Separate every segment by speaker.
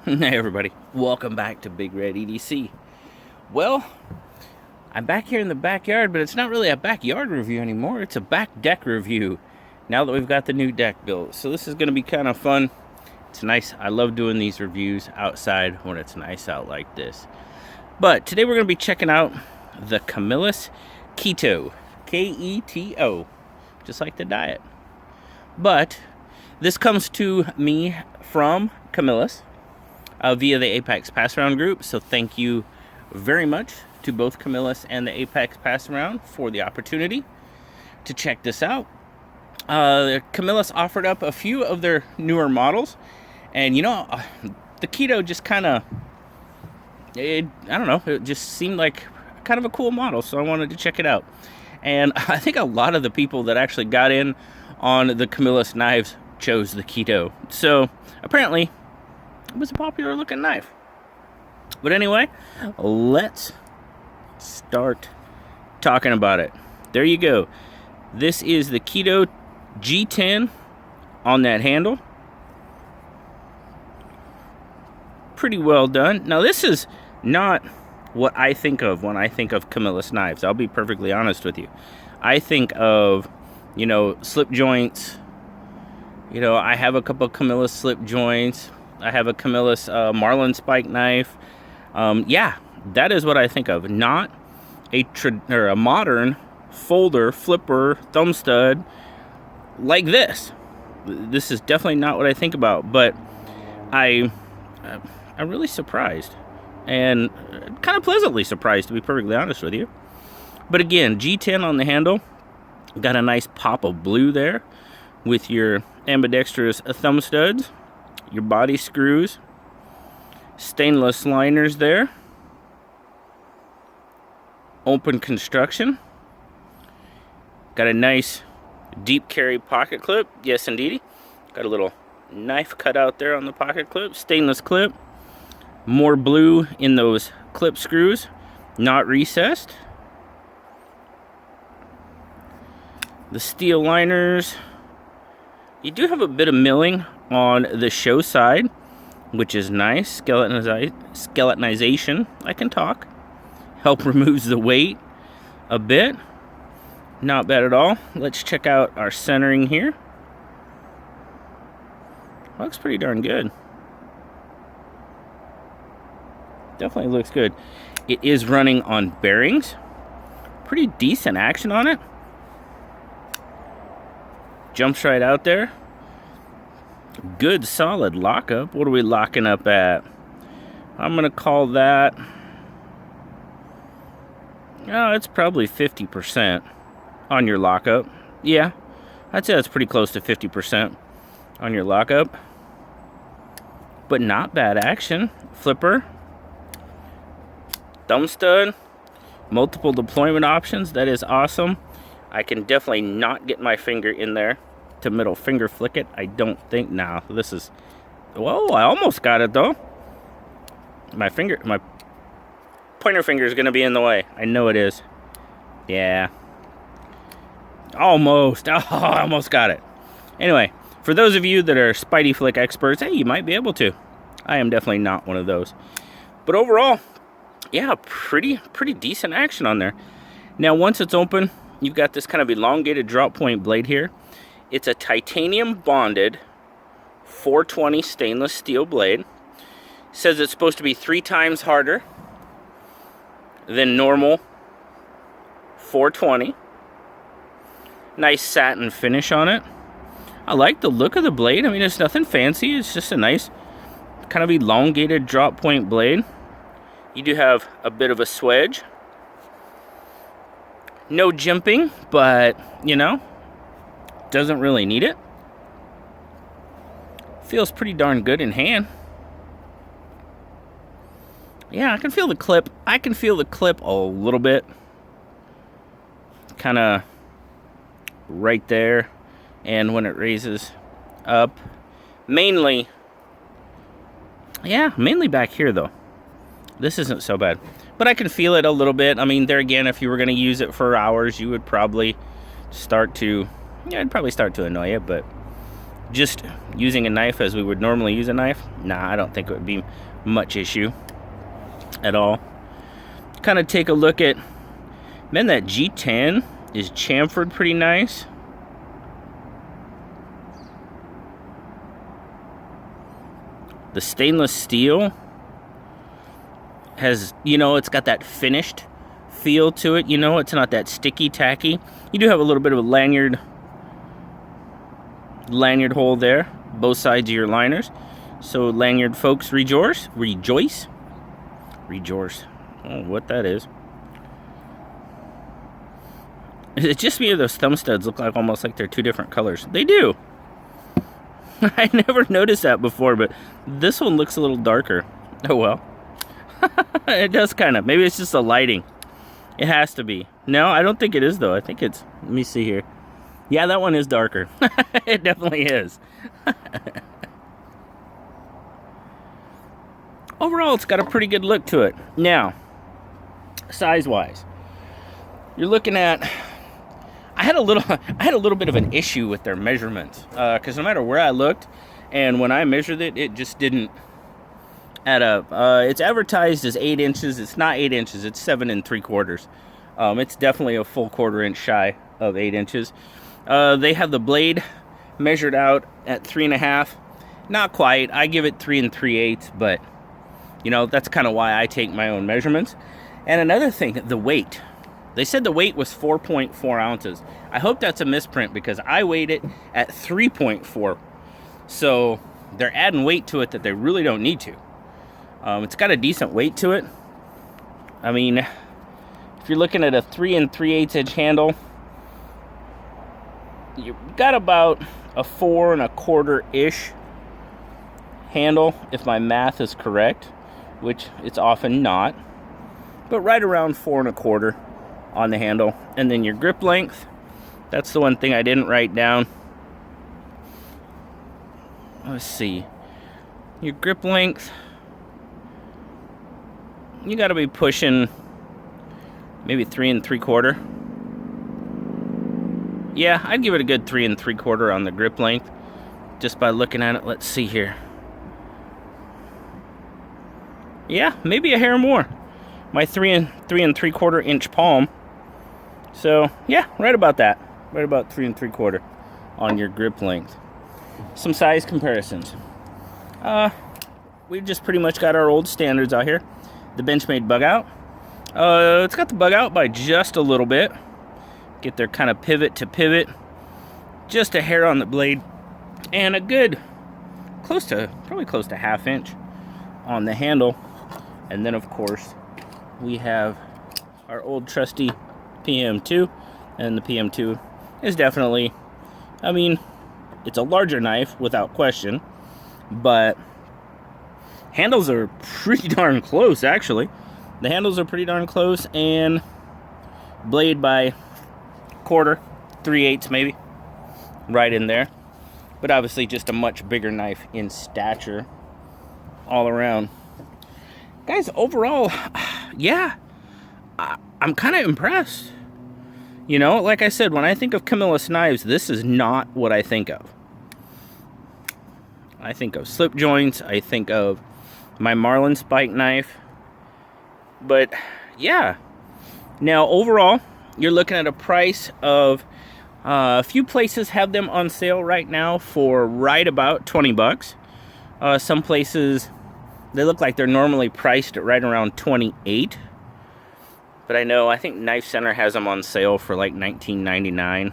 Speaker 1: Hey everybody, welcome back to BigRedEDC. Well, I'm back here in the backyard, but it's not really a backyard review anymore. It's a back deck review now that we've got the new deck built. So this is going to be kind of fun. It's nice. I love doing these reviews outside when it's nice out like this. But today we're going to be checking out the Camillus Keto, K-E-T-O, just like the diet. But this comes to me from Camillus via the Apex Pass Around group. So thank you very much to both Camillus and the Apex Pass Around for the opportunity to check this out. Camillus offered up a few of their newer models, and you know, the Keto just kind of, I don't know, it just seemed like kind of a cool model, so I wanted to check it out. And I think a lot of the people that actually got in on the Camillus knives chose the Keto. So apparently it was a popular looking knife. But anyway, let's start talking about it. There you go. This is the Keto G10 on that handle. Pretty well done. Now this is not what I think of when I think of Camillus knives. I'll be perfectly honest with you. I think of, you know, slip joints. You know, I have a couple of Camillus slip joints. I have a Camillus Marlin spike knife. Yeah, that is what I think of. Not a modern folder, flipper, thumb stud like this. This is definitely not what I think about. But I'm really surprised, and kind of pleasantly surprised, to be perfectly honest with you. But again, G10 on the handle. Got a nice pop of blue there with your ambidextrous thumb studs, your body screws, stainless liners there, open construction, got a nice deep carry pocket clip. Yes indeedy, got a little knife cut out there on the pocket clip, stainless clip, more blue in those clip screws, not recessed. The steel liners, you do have a bit of milling on the show side, which is nice. Skeletonization, I can talk. Help removes the weight a bit. Not bad at all. Let's check out our centering here. Looks pretty darn good. Definitely looks good. It is running on bearings. Pretty decent action on it. Jumps right out there. Good solid lockup. What are we locking up at? I'm gonna call that, oh, it's probably 50% on your lockup. Yeah, I'd say that's pretty close to 50% on your lockup. But not bad action. Flipper, thumb stud, multiple deployment options. That is awesome. I can definitely not get my finger in there to middle finger flick it. I don't think. Now this is, whoa, I almost got it though. My pointer finger is gonna be in the way. I know it is. Yeah, almost. Oh, I almost got it. Anyway, for those of you that are Spidey flick experts, hey, you might be able to. I am definitely not one of those. But overall, yeah, pretty decent action on there. Now once it's open, you've got this kind of elongated drop point blade here. It's a titanium bonded 420 stainless steel blade. Says it's supposed to be 3 times harder than normal 420. Nice satin finish on it. I like the look of the blade. I mean, it's nothing fancy. It's just a nice kind of elongated drop point blade. You do have a bit of a swedge. No jimping, but, you know, doesn't really need it. Feels pretty darn good in hand. Yeah, I can feel the clip. I can feel the clip a little bit. Kind of right there. And when it raises up. Mainly back here though. This isn't so bad. But I can feel it a little bit. I mean, there again, if you were going to use it for hours, you would probably start to, it'd probably start to annoy you, but just using a knife as we would normally use a knife, nah, I don't think it would be much issue at all. Kind of take a look at, man, that G10 is chamfered pretty nice. The stainless steel has, you know, it's got that finished feel to it. You know, it's not that sticky tacky. You do have a little bit of a lanyard hole there, both sides of your liners. So lanyard folks, rejoice. Oh, what that is. It's just me, those thumb studs look like almost like they're two different colors. They do. I never noticed that before, but this one looks a little darker. Oh well. It does kind of. Maybe it's just the lighting. It has to be. No, I don't think it is though. I think it's, let me see here. Yeah, that one is darker. It definitely is. Overall, it's got a pretty good look to it. Now, size-wise, you're looking at, I had a little bit of an issue with their measurements, because no matter where I looked and when I measured it, it just didn't add up. It's advertised as 8 inches. It's not 8 inches. It's 7 3/4. It's definitely a full 1/4 inch shy of 8 inches. They have the blade measured out at 3.5. Not quite. I give it 3 3/8, but you know, that's kind of why I take my own measurements. And another thing, the weight. They said the weight was 4.4 ounces. I hope that's a misprint because I weighed it at 3.4. So they're adding weight to it that they really don't need to. It's got a decent weight to it. I mean, if you're looking at a 3 3/8 inch handle, you've got about a 4 1/4-ish handle, if my math is correct, which it's often not, but right around 4 1/4 on the handle. And then your grip length, that's the one thing I didn't write down. Let's see. Your grip length, you got to be pushing maybe 3 3/4. Yeah, I'd give it a good 3 3/4 on the grip length just by looking at it. Let's see here. Yeah, maybe a hair more. My 3 3/4 inch palm. So yeah, right about that. Right about 3 3/4 on your grip length. Some size comparisons. We've just pretty much got our old standards out here. The Benchmade bug out. It's got the bug out by just a little bit. Get their kind of pivot to pivot. Just a hair on the blade. And a good, probably close to 1/2 inch on the handle. And then of course, we have our old trusty PM2. And the PM2 is definitely, I mean, it's a larger knife without question. But handles are pretty darn close, actually. The handles are pretty darn close, and blade by 1/4, 3/8 maybe, right in there. But obviously just a much bigger knife in stature all around. Guys, overall, yeah, I'm kind of impressed. You know, like I said, when I think of Camillus knives, this is not what I think of. I think of slip joints, I think of my Marlin spike knife. But yeah, now overall, you're looking at a price of, a few places have them on sale right now for right about 20 bucks. Some places, they look like they're normally priced at right around 28. But I think Knife Center has them on sale for like $19.99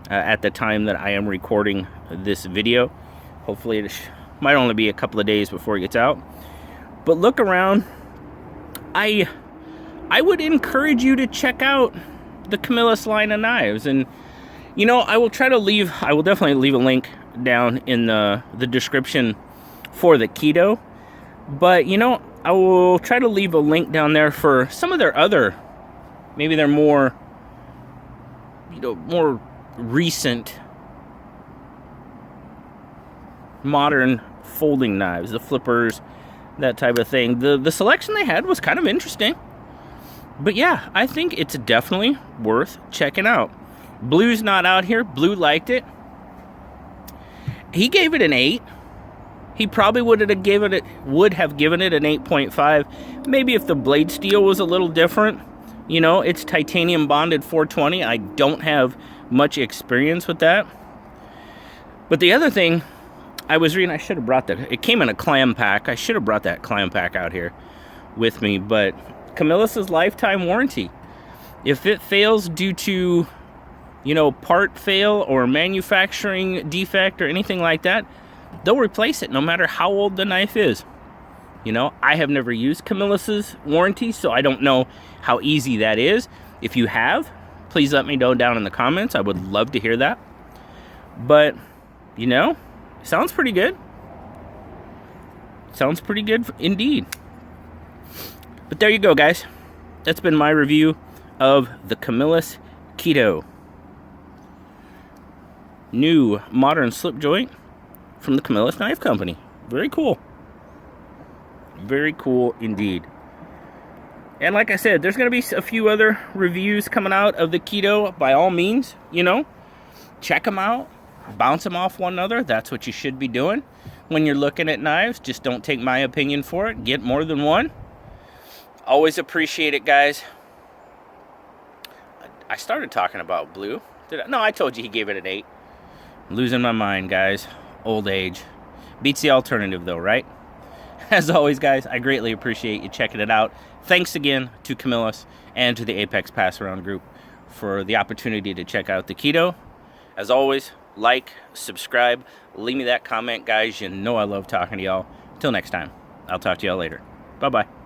Speaker 1: at the time that I am recording this video. Hopefully it might only be a couple of days before it gets out. But look around. I would encourage you to check out the Camillus line of knives. And, you know, I will definitely leave a link down in the description for the Keto. But, you know, I will try to leave a link down there for some of their other, maybe they're more, you know, more recent modern folding knives, the flippers, that type of thing. The selection they had was kind of interesting. But yeah, I think it's definitely worth checking out. Blue's not out here. Blue liked it. he gave it an 8. He probably would have given it an 8.5. Maybe if the blade steel was a little different. You know, it's titanium bonded 420. I don't have much experience with that. But the other thing I was reading, I should have brought that. It came in a clam pack. I should have brought that clam pack out here with me. But Camillus's lifetime warranty. If it fails due to, you know, part fail or manufacturing defect or anything like that, they'll replace it no matter how old the knife is. You know, I have never used Camillus's warranty, so I don't know how easy that is. If you have, please let me know down in the comments. I would love to hear that. But, you know, sounds pretty good. Sounds pretty good indeed. But there you go, guys. That's been my review of the Camillus Keto. New modern slip joint from the Camillus Knife Company. Very cool. Very cool indeed. And like I said, there's going to be a few other reviews coming out of the Keto. By all means, you know, check them out. Bounce them off one another. That's what you should be doing when you're looking at knives. Just don't take my opinion for it. Get more than one. Always appreciate it, guys. I started talking about blue. Did I? No, I told you he gave it an 8. I'm losing my mind, guys. Old age. Beats the alternative, though, right? As always, guys, I greatly appreciate you checking it out. Thanks again to Camillus and to the Apex Pass Around group for the opportunity to check out the Keto. As always, like, subscribe, leave me that comment, guys. You know I love talking to y'all. Till next time, I'll talk to y'all later. Bye-bye.